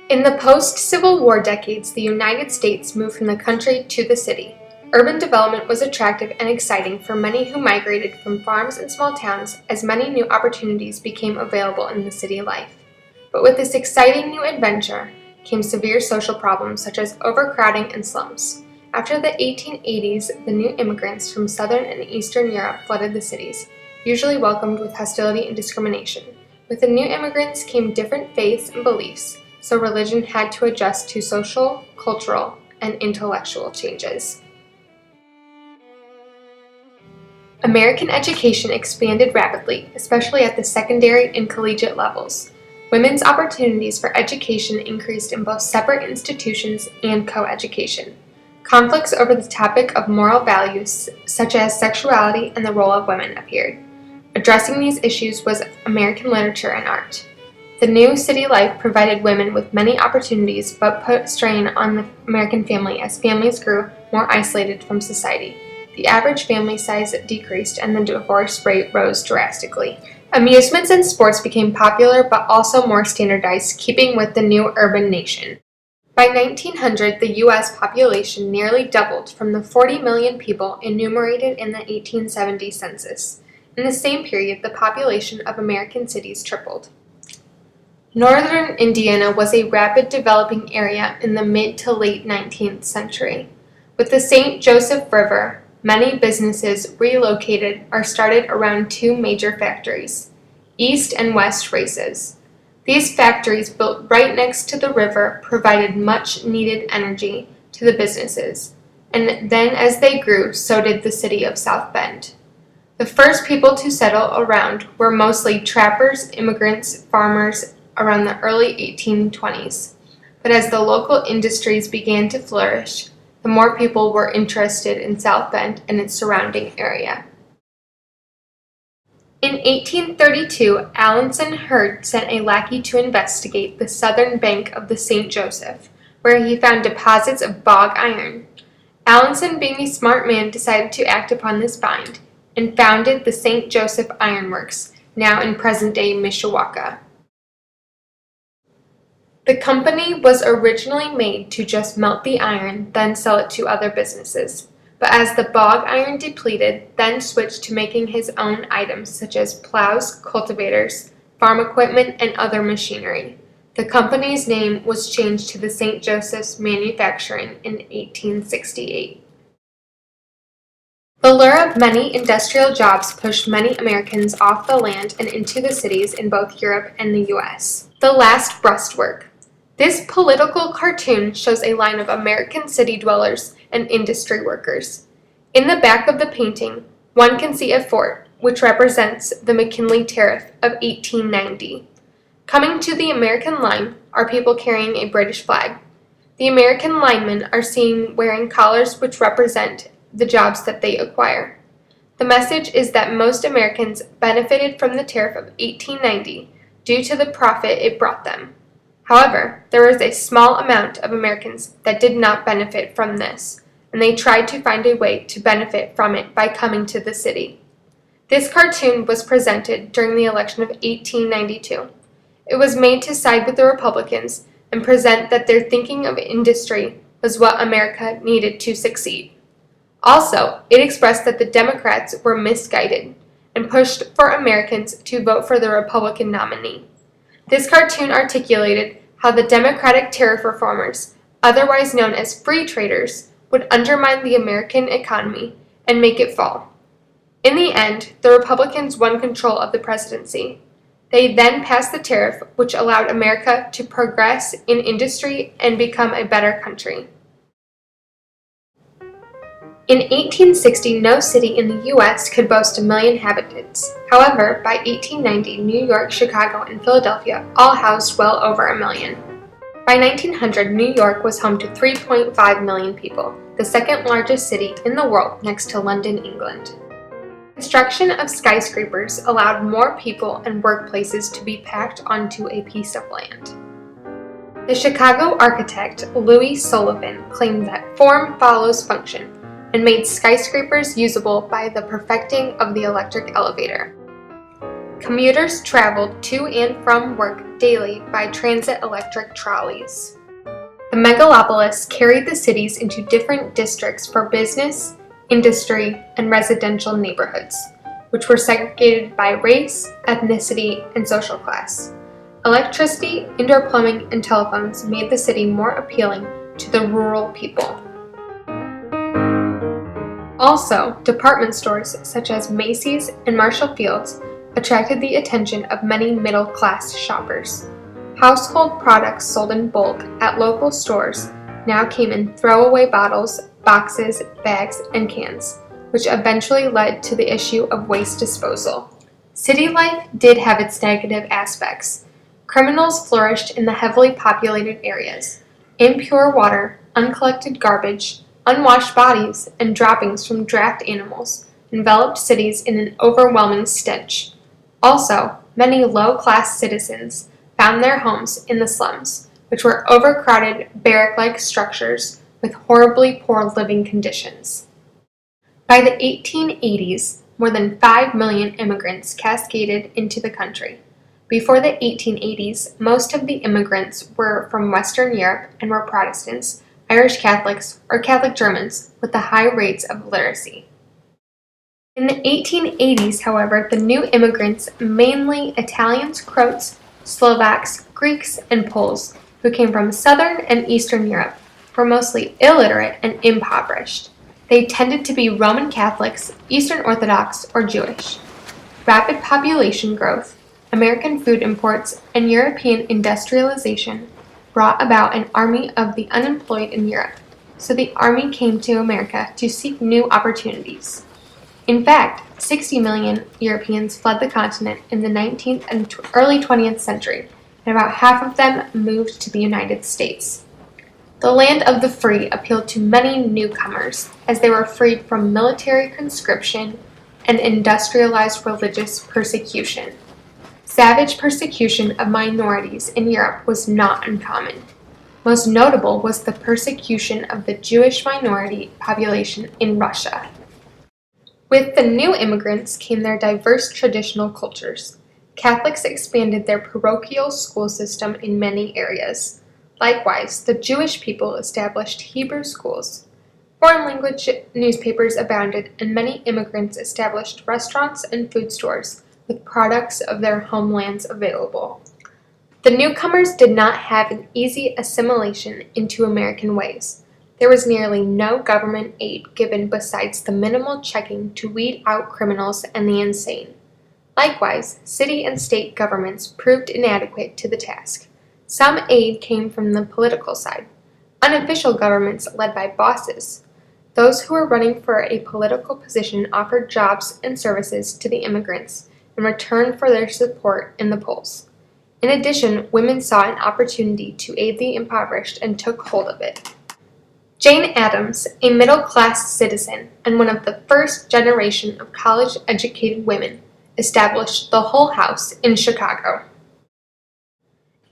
In the post-Civil War decades, the United States moved from the country to the city. Urban development was attractive and exciting for many who migrated from farms and small towns, as many new opportunities became available in the city life. But with this exciting new adventure came severe social problems such as overcrowding and slums. After the 1880s, the new immigrants from Southern and Eastern Europe flooded the cities, usually welcomed with hostility and discrimination. With the new immigrants came different faiths and beliefs, so religion had to adjust to social, cultural, and intellectual changes. American education expanded rapidly, especially at the secondary and collegiate levels. Women's opportunities for education increased in both separate institutions and co-education. Conflicts over the topic of moral values, such as sexuality and the role of women, appeared. Addressing these issues was American literature and art. The new city life provided women with many opportunities but put strain on the American family as families grew more isolated from society. The average family size decreased and the divorce rate rose drastically. Amusements and sports became popular but also more standardized, keeping with the new urban nation. By 1900, the U.S. population nearly doubled from the 40 million people enumerated in the 1870 census. In the same period, the population of American cities tripled. Northern Indiana was a rapid developing area in the mid to late 19th century. With the St. Joseph River, many businesses relocated or started around two major factories, East and West Races. These factories, built right next to the river, provided much needed energy to the businesses, and then as they grew, so did the city of South Bend. The first people to settle around were mostly trappers, immigrants, farmers around the early 1820s. But as the local industries began to flourish, the more people were interested in South Bend and its surrounding area. In 1832, Alanson Hurd sent a lackey to investigate the southern bank of the St. Joseph, where he found deposits of bog iron. Alanson, being a smart man, decided to act upon this find and founded the St. Joseph Iron Works, now in present-day Mishawaka. The company was originally made to just melt the iron, then sell it to other businesses. But as the bog iron depleted, then switched to making his own items such as plows, cultivators, farm equipment, and other machinery. The company's name was changed to the St. Joseph's Manufacturing in 1868. The lure of many industrial jobs pushed many Americans off the land and into the cities in both Europe and the U.S. The Last Breastwork. This political cartoon shows a line of American city dwellers and industry workers. In the back of the painting, one can see a fort, which represents the McKinley Tariff of 1890. Coming to the American line are people carrying a British flag. The American linemen are seen wearing collars which represent the jobs that they acquire. The message is that most Americans benefited from the tariff of 1890 due to the profit it brought them. However, there was a small amount of Americans that did not benefit from this, and they tried to find a way to benefit from it by coming to the city. This cartoon was presented during the election of 1892. It was made to side with the Republicans and present that their thinking of industry was what America needed to succeed. Also, it expressed that the Democrats were misguided and pushed for Americans to vote for the Republican nominee. This cartoon articulated how the Democratic tariff reformers, otherwise known as free traders, would undermine the American economy and make it fall. In the end, the Republicans won control of the presidency. They then passed the tariff, which allowed America to progress in industry and become a better country. In 1860, no city in the U.S. could boast 1 million inhabitants. However, by 1890, New York, Chicago, and Philadelphia all housed well over 1 million. By 1900, New York was home to 3.5 million people, the second largest city in the world next to London, England. Construction of skyscrapers allowed more people and workplaces to be packed onto a piece of land. The Chicago architect Louis Sullivan claimed that form follows function, and made skyscrapers usable by the perfecting of the electric elevator. Commuters traveled to and from work daily by transit electric trolleys. The megalopolis carried the cities into different districts for business, industry, and residential neighborhoods, which were segregated by race, ethnicity, and social class. Electricity, indoor plumbing, and telephones made the city more appealing to the rural people. Also, department stores such as Macy's and Marshall Field's attracted the attention of many middle-class shoppers. Household products sold in bulk at local stores now came in throwaway bottles, boxes, bags, and cans, which eventually led to the issue of waste disposal. City life did have its negative aspects. Criminals flourished in the heavily populated areas. Impure water, uncollected garbage, unwashed bodies, and droppings from draft animals enveloped cities in an overwhelming stench. Also, many low-class citizens found their homes in the slums, which were overcrowded barrack-like structures with horribly poor living conditions. By the 1880s, more than 5 million immigrants cascaded into the country. Before the 1880s, most of the immigrants were from Western Europe and were Protestants, Irish Catholics, or Catholic Germans with the high rates of literacy. In the 1880s, however, the new immigrants, mainly Italians, Croats, Slovaks, Greeks, and Poles, who came from Southern and Eastern Europe, were mostly illiterate and impoverished. They tended to be Roman Catholics, Eastern Orthodox, or Jewish. Rapid population growth, American food imports, and European industrialization brought about an army of the unemployed in Europe, so the army came to America to seek new opportunities. In fact, 60 million Europeans fled the continent in the 19th and early 20th century, and about half of them moved to the United States. The land of the free appealed to many newcomers, as they were freed from military conscription and industrialized religious persecution. Savage persecution of minorities in Europe was not uncommon. Most notable was the persecution of the Jewish minority population in Russia. With the new immigrants came their diverse traditional cultures. Catholics expanded their parochial school system in many areas. Likewise, the Jewish people established Hebrew schools. Foreign language newspapers abounded, and many immigrants established restaurants and food stores with products of their homelands available. The newcomers did not have an easy assimilation into American ways. There was nearly no government aid given besides the minimal checking to weed out criminals and the insane. Likewise, city and state governments proved inadequate to the task. Some aid came from the political side, unofficial governments led by bosses. Those who were running for a political position offered jobs and services to the immigrants in return for their support in the polls. In addition, women saw an opportunity to aid the impoverished and took hold of it. Jane Addams, a middle-class citizen and one of the first generation of college-educated women, established the Hull House in Chicago.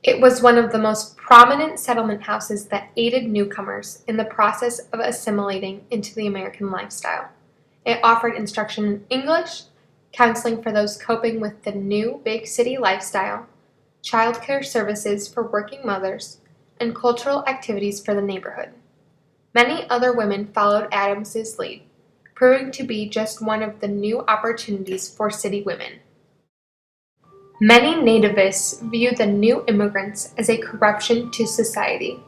It was one of the most prominent settlement houses that aided newcomers in the process of assimilating into the American lifestyle. It offered instruction in English, counseling for those coping with the new big city lifestyle, childcare services for working mothers, and cultural activities for the neighborhood. Many other women followed Addams's lead, proving to be just one of the new opportunities for city women. Many nativists viewed the new immigrants as a corruption to society.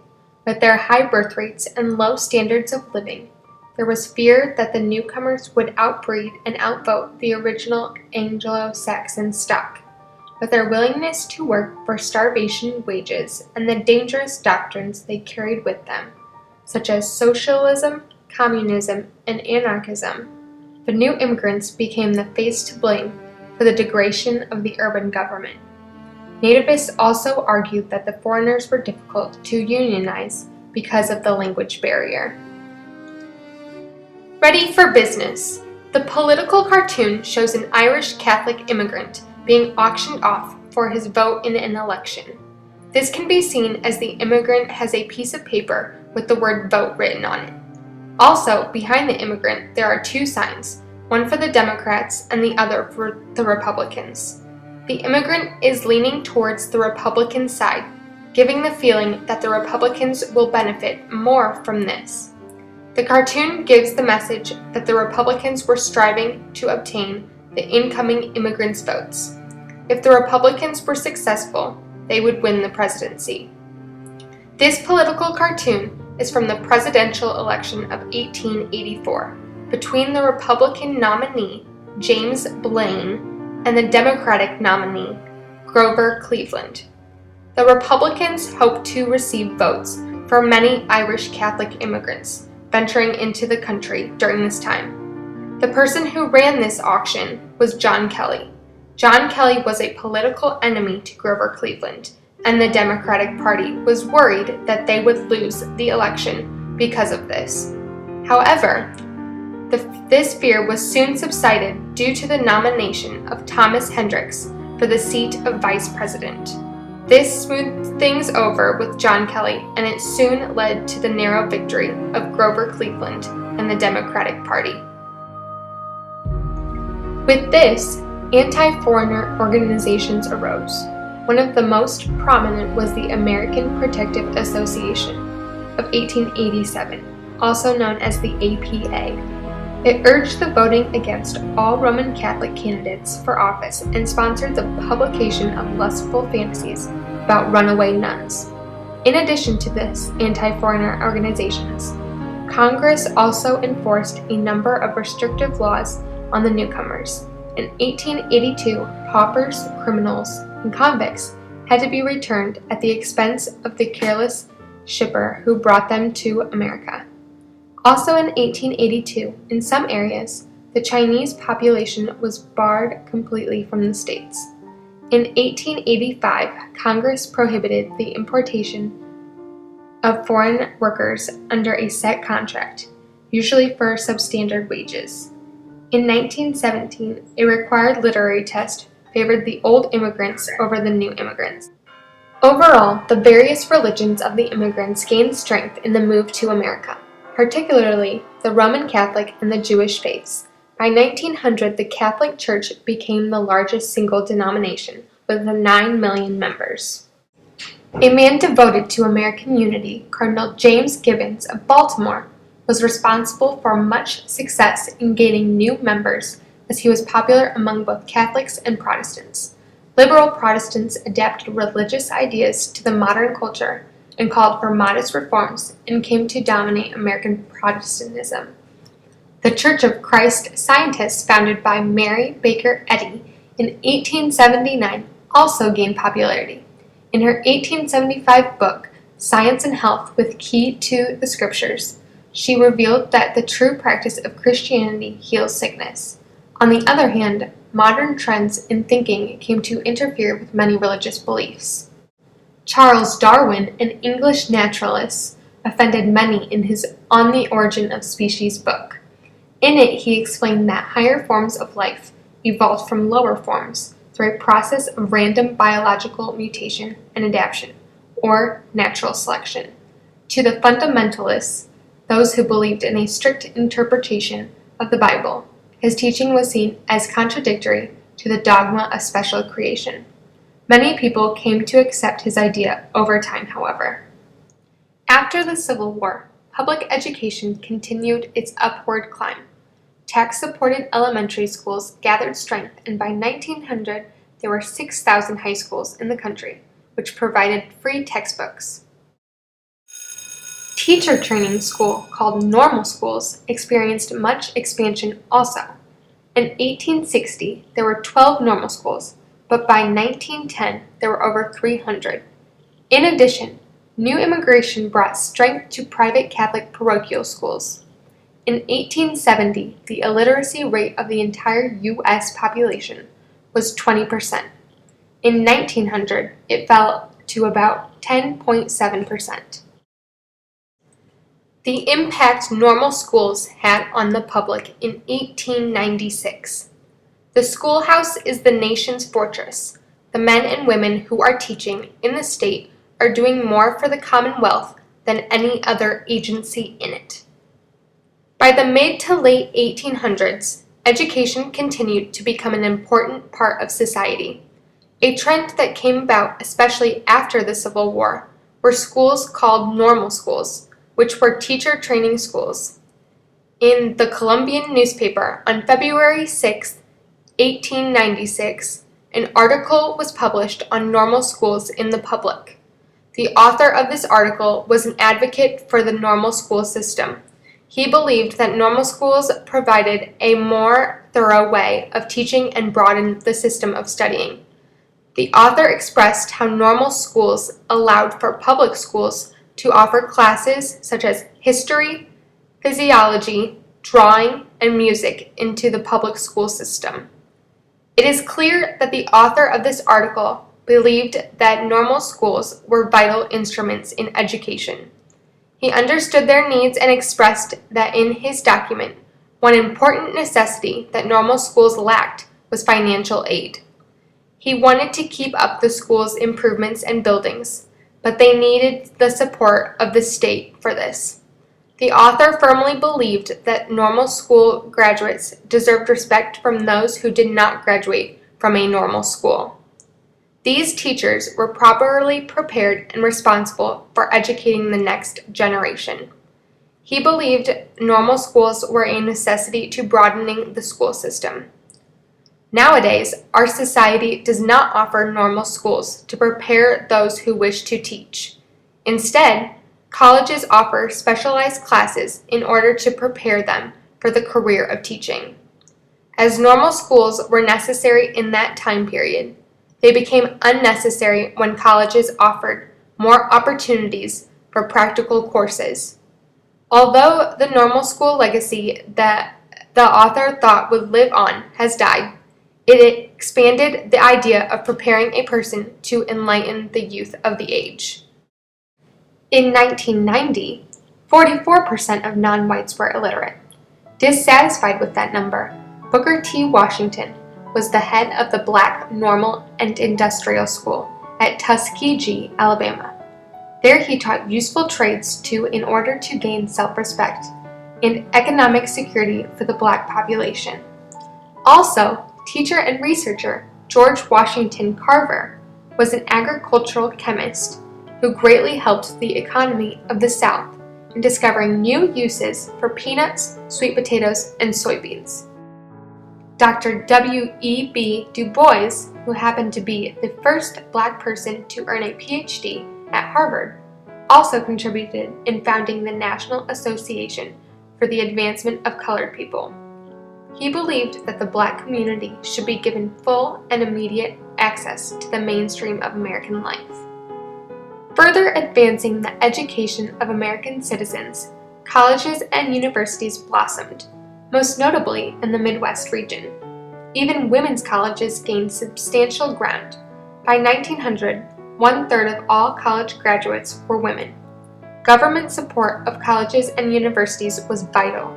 With their high birth rates and low standards of living, there was fear that the newcomers would outbreed and outvote the original Anglo-Saxon stock. With their willingness to work for starvation wages and the dangerous doctrines they carried with them, such as socialism, communism, and anarchism, the new immigrants became the face to blame for the degradation of the urban government. Nativists also argued that the foreigners were difficult to unionize because of the language barrier. Ready for business. The political cartoon shows an Irish Catholic immigrant being auctioned off for his vote in an election. This can be seen as the immigrant has a piece of paper with the word vote written on it. Also, behind the immigrant, there are two signs, one for the Democrats and the other for the Republicans. The immigrant is leaning towards the Republican side, giving the feeling that the Republicans will benefit more from this. The cartoon gives the message that the Republicans were striving to obtain the incoming immigrants' votes. If the Republicans were successful, they would win the presidency. This political cartoon is from the presidential election of 1884 between the Republican nominee, James Blaine, and the Democratic nominee, Grover Cleveland. The Republicans hoped to receive votes from many Irish Catholic immigrants venturing into the country during this time. The person who ran this auction was John Kelly. John Kelly was a political enemy to Grover Cleveland, and the Democratic Party was worried that they would lose the election because of this. However, this fear was soon subsided due to the nomination of Thomas Hendricks for the seat of vice president. This smoothed things over with John Kelly, and it soon led to the narrow victory of Grover Cleveland and the Democratic Party. With this, anti-foreigner organizations arose. One of the most prominent was the American Protective Association of 1887, also known as the APA. It urged the voting against all Roman Catholic candidates for office and sponsored the publication of lustful fantasies about runaway nuns. In addition to this anti-foreigner organizations, Congress also enforced a number of restrictive laws on the newcomers. In 1882, paupers, criminals, and convicts had to be returned at the expense of the careless shipper who brought them to America. Also in 1882, in some areas, the Chinese population was barred completely from the states. In 1885, Congress prohibited the importation of foreign workers under a set contract, usually for substandard wages. In 1917, a required literary test favored the old immigrants over the new immigrants. Overall, the various religions of the immigrants gained strength in the move to America, particularly the Roman Catholic and the Jewish faiths. By 1900, the Catholic Church became the largest single denomination, with 9 million members. A man devoted to American unity, Cardinal James Gibbons of Baltimore, was responsible for much success in gaining new members, as he was popular among both Catholics and Protestants. Liberal Protestants adapted religious ideas to the modern culture and called for modest reforms and came to dominate American Protestantism. The Church of Christ Scientists, founded by Mary Baker Eddy in 1879, also gained popularity. In her 1875 book, Science and Health with Key to the Scriptures, she revealed that the true practice of Christianity heals sickness. On the other hand, modern trends in thinking came to interfere with many religious beliefs. Charles Darwin, an English naturalist, offended many in his On the Origin of Species book. In it, he explained that higher forms of life evolved from lower forms through a process of random biological mutation and adaptation, or natural selection. To the fundamentalists, those who believed in a strict interpretation of the Bible, his teaching was seen as contradictory to the dogma of special creation. Many people came to accept his idea over time, however. After the Civil War, public education continued its upward climb. Tax-supported elementary schools gathered strength, and by 1900, there were 6,000 high schools in the country, which provided free textbooks. Teacher training school, called normal schools, experienced much expansion also. In 1860, there were 12 normal schools, but by 1910, there were over 300. In addition, new immigration brought strength to private Catholic parochial schools. In 1870, the illiteracy rate of the entire U.S. population was 20%. In 1900, it fell to about 10.7%. The impact normal schools had on the public in 1896. The schoolhouse is the nation's fortress. The men and women who are teaching in the state are doing more for the Commonwealth than any other agency in it. By the mid to late 1800s, education continued to become an important part of society. A trend that came about especially after the Civil War were schools called normal schools, which were teacher training schools. In the Columbian newspaper on February 6, 1896, an article was published on normal schools in the public. The author of this article was an advocate for the normal school system. He believed that normal schools provided a more thorough way of teaching and broadened the system of studying. The author expressed how normal schools allowed for public schools to offer classes such as history, physiology, drawing, and music into the public school system. It is clear that the author of this article believed that normal schools were vital instruments in education. He understood their needs and expressed that in his document, one important necessity that normal schools lacked was financial aid. He wanted to keep up the school's improvements and buildings, but they needed the support of the state for this. The author firmly believed that normal school graduates deserved respect from those who did not graduate from a normal school. These teachers were properly prepared and responsible for educating the next generation. He believed normal schools were a necessity to broadening the school system. Nowadays, our society does not offer normal schools to prepare those who wish to teach. Instead, colleges offer specialized classes in order to prepare them for the career of teaching. As normal schools were necessary in that time period, they became unnecessary when colleges offered more opportunities for practical courses. Although the normal school legacy that the author thought would live on has died, it expanded the idea of preparing a person to enlighten the youth of the age. In 1990, 44% of non-whites were illiterate. Dissatisfied with that number, Booker T. Washington was the head of the Black Normal and Industrial School at Tuskegee, Alabama. There he taught useful trades in order to gain self-respect and economic security for the Black population. Also, teacher and researcher George Washington Carver was an agricultural chemist who greatly helped the economy of the South in discovering new uses for peanuts, sweet potatoes, and soybeans. Dr. W.E.B. Du Bois, who happened to be the first Black person to earn a Ph.D. at Harvard, also contributed in founding the National Association for the Advancement of Colored People. He believed that the Black community should be given full and immediate access to the mainstream of American life. Further advancing the education of American citizens, colleges and universities blossomed, most notably in the Midwest region. Even women's colleges gained substantial ground. By 1900, 1/3 of all college graduates were women. Government support of colleges and universities was vital.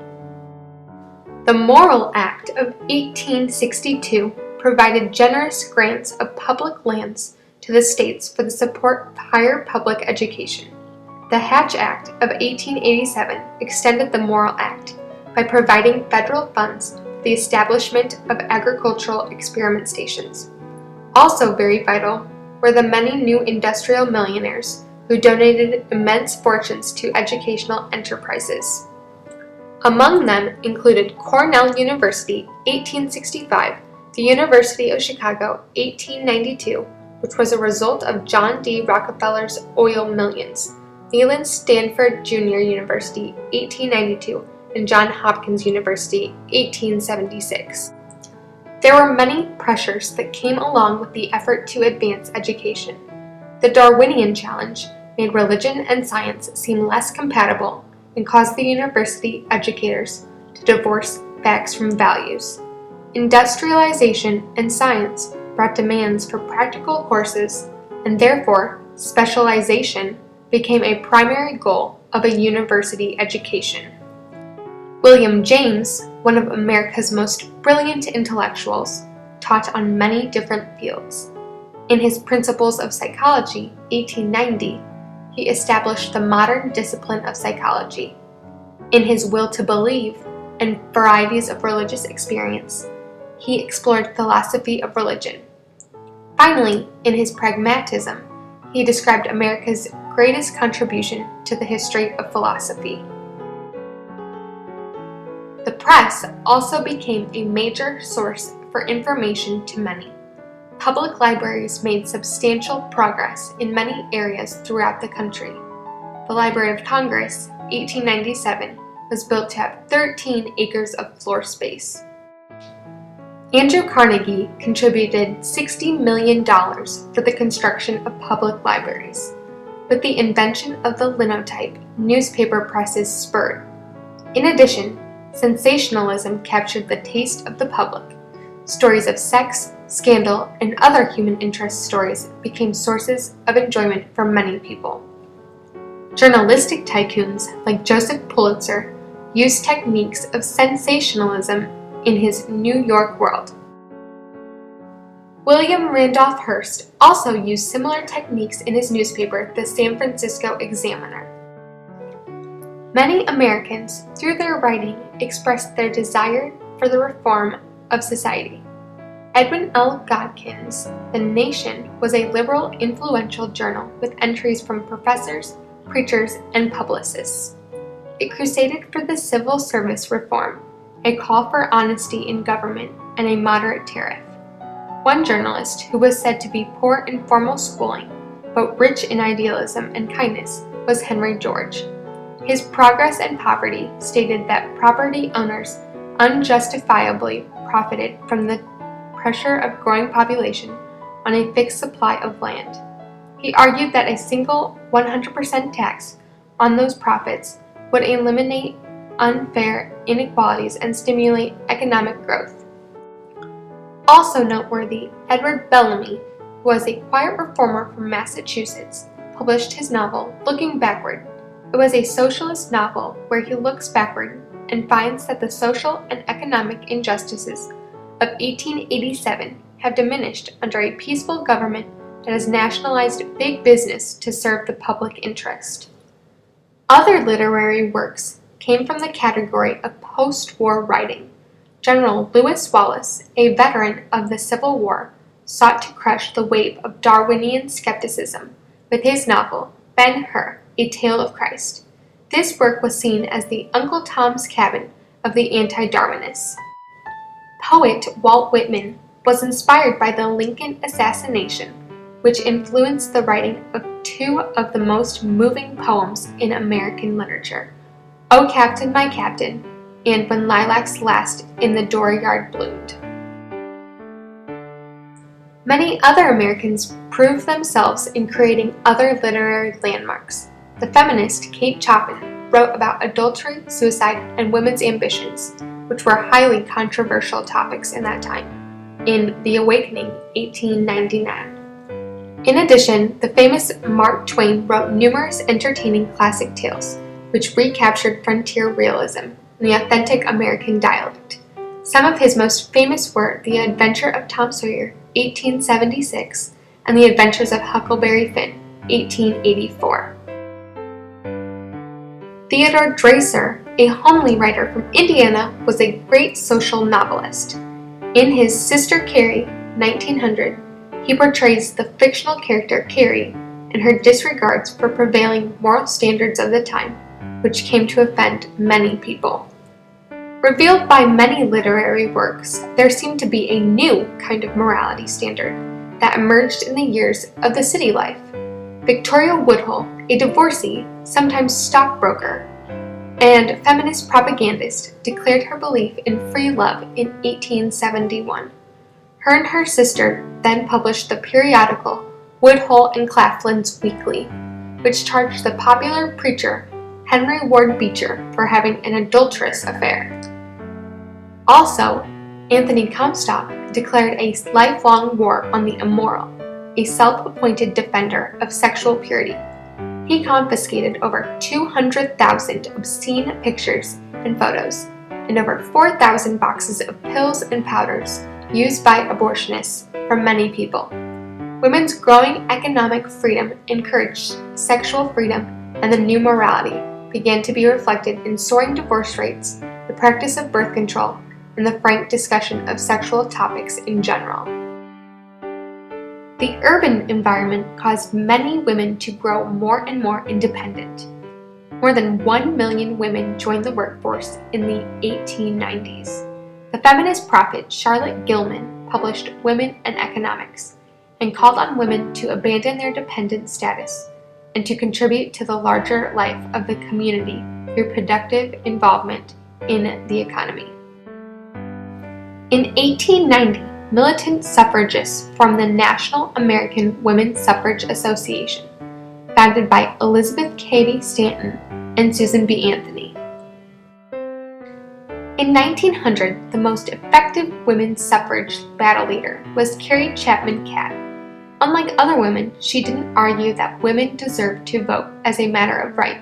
The Morrill Act of 1862 provided generous grants of public lands to the states for the support of higher public education. The Hatch Act of 1887 extended the Morrill Act by providing federal funds for the establishment of agricultural experiment stations. Also very vital were the many new industrial millionaires who donated immense fortunes to educational enterprises. Among them included Cornell University, 1865, the University of Chicago, 1892, which was a result of John D. Rockefeller's oil millions, Leland Stanford Junior University, 1892, and Johns Hopkins University, 1876. There were many pressures that came along with the effort to advance education. The Darwinian challenge made religion and science seem less compatible and caused the university educators to divorce facts from values. Industrialization and science brought demands for practical courses, and therefore specialization became a primary goal of a university education. William James, one of America's most brilliant intellectuals, taught on many different fields. In his Principles of Psychology, 1890, he established the modern discipline of psychology. In his Will to Believe and Varieties of Religious Experience, he explored philosophy of religion. Finally, in his pragmatism, he described America's greatest contribution to the history of philosophy. The press also became a major source for information to many. Public libraries made substantial progress in many areas throughout the country. The Library of Congress, 1897, was built to have 13 acres of floor space. Andrew Carnegie contributed $60 million for the construction of public libraries. With the invention of the linotype, newspaper presses spurred. In addition, sensationalism captured the taste of the public. Stories of sex, scandal, and other human interest stories became sources of enjoyment for many people. Journalistic tycoons like Joseph Pulitzer used techniques of sensationalism in his New York World. William Randolph Hearst also used similar techniques in his newspaper, the San Francisco Examiner. Many Americans, through their writing, expressed their desire for the reform of society. Edwin L. Godkin's The Nation was a liberal, influential journal with entries from professors, preachers, and publicists. It crusaded for the civil service reform, a call for honesty in government, and a moderate tariff. One journalist, who was said to be poor in formal schooling, but rich in idealism and kindness, was Henry George. His Progress and Poverty stated that property owners unjustifiably profited from the pressure of growing population on a fixed supply of land. He argued that a single 100% tax on those profits would eliminate unfair inequalities and stimulate economic growth. Also noteworthy, Edward Bellamy, who was a quiet reformer from Massachusetts, published his novel Looking Backward. It was a socialist novel where he looks backward and finds that the social and economic injustices of 1887 have diminished under a peaceful government that has nationalized big business to serve the public interest. Other literary works came from the category of post-war writing. General Lewis Wallace, a veteran of the Civil War, sought to crush the wave of Darwinian skepticism with his novel Ben-Hur, A Tale of Christ. This work was seen as the Uncle Tom's Cabin of the anti-Darwinists. Poet Walt Whitman was inspired by the Lincoln assassination, which influenced the writing of two of the most moving poems in American literature, O Captain, My Captain, and When Lilacs Last in the Dooryard Bloomed. Many other Americans proved themselves in creating other literary landmarks. The feminist Kate Chopin wrote about adultery, suicide, and women's ambitions, which were highly controversial topics in that time, in The Awakening, 1899. In addition, the famous Mark Twain wrote numerous entertaining classic tales, which recaptured frontier realism and the authentic American dialect. Some of his most famous were The Adventure of Tom Sawyer, 1876, and The Adventures of Huckleberry Finn, 1884. Theodore Dreiser, a homely writer from Indiana, was a great social novelist. In his Sister Carrie, 1900, he portrays the fictional character Carrie and her disregards for prevailing moral standards of the time, which came to offend many people. Revealed by many literary works, there seemed to be a new kind of morality standard that emerged in the years of the city life. Victoria Woodhull, a divorcee, sometimes stockbroker, and feminist propagandist, declared her belief in free love in 1871. Her and her sister then published the periodical Woodhull and Claflin's Weekly, which charged the popular preacher Henry Ward Beecher for having an adulterous affair. Also, Anthony Comstock declared a lifelong war on the immoral, a self-appointed defender of sexual purity. He confiscated over 200,000 obscene pictures and photos, and over 4,000 boxes of pills and powders used by abortionists from many people. Women's growing economic freedom encouraged sexual freedom, and the new morality began to be reflected in soaring divorce rates, the practice of birth control, and the frank discussion of sexual topics in general. The urban environment caused many women to grow more and more independent. More than 1 million women joined the workforce in the 1890s. The feminist prophet Charlotte Gilman published Women and Economics and called on women to abandon their dependent status and to contribute to the larger life of the community through productive involvement in the economy. In 1890, militant suffragists formed the National American Women's Suffrage Association, founded by Elizabeth Cady Stanton and Susan B. Anthony. In 1900, the most effective women's suffrage battle leader was Carrie Chapman Catt. Unlike other women, she didn't argue that women deserved to vote as a matter of right,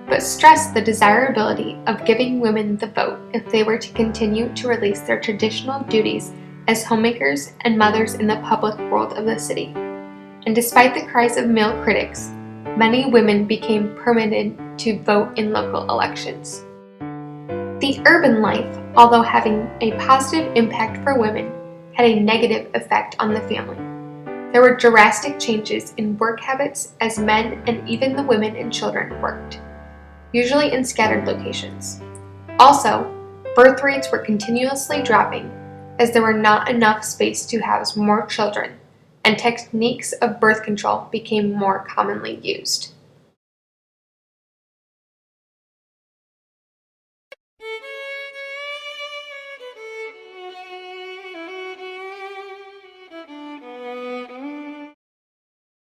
but stressed the desirability of giving women the vote if they were to continue to release their traditional duties as homemakers and mothers in the public world of the city. And despite the cries of male critics, many women became permitted to vote in local elections. The urban life, although having a positive impact for women, had a negative effect on the family. There were drastic changes in work habits as men and even the women and children worked, usually in scattered locations. Also, birth rates were continuously dropping as there were not enough space to house more children, and techniques of birth control became more commonly used.